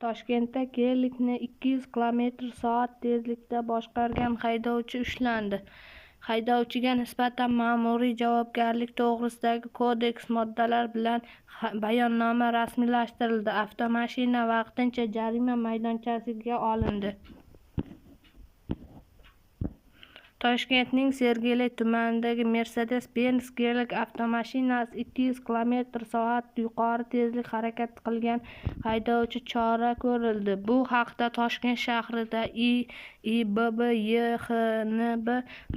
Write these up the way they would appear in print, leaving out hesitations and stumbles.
Toshkentda Gelikni 200 km/soat tezlikda boshqargan haydovchi ushlandi. Haydovchiga nisbatan ma'muriy javobgarlik to'g'risidagi kodeks moddalari bilan bayonnoma rasmiylashtirildi. Avtomashina vaqtincha jarima maydonchasiga olindi. Toshkentning Sergeli tumanidagi Mercedes-Benz Gelik avtomashinasi 200 km/soat yuqori tezlikda harakat qilgan haydovchi chora ko'rildi. Bu haqda Toshkent shahrida IIBB YHNB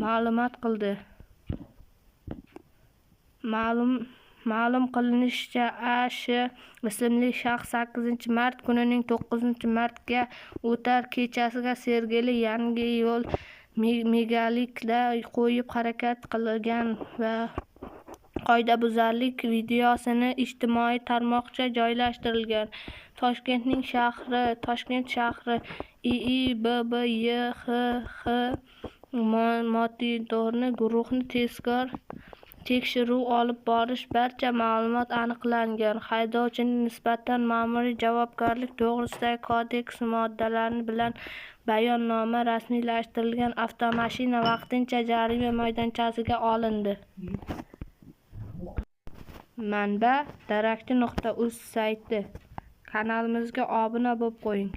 ma'lum qildi. Ma'lum qilinishicha, A.Sh. ismli shaxs 8-mart kunining 9-martga o'tar kechasida Sergeli Yangi yo'l megalikda qo'yib harakat qilgan va qoidabuzarlik videosini ijtimoiy tarmoqqa joylashtirgan. Toshkent shahri IIBB YHX monitoring guruhi tezkor tekshiruv olib borish barcha ma'lumot aniqlangan. Haydovchiga nisbatan ma'muriy javobgarlik to'g'risidagi kodeks moddalari bilan bayonnoma rasmiylashtirilgan. Avtomashina vaqtincha jarima maydonchasiga olindi. Manba: darakchi.uz sayti. Kanalimizga obuna bo'lib qo'ying.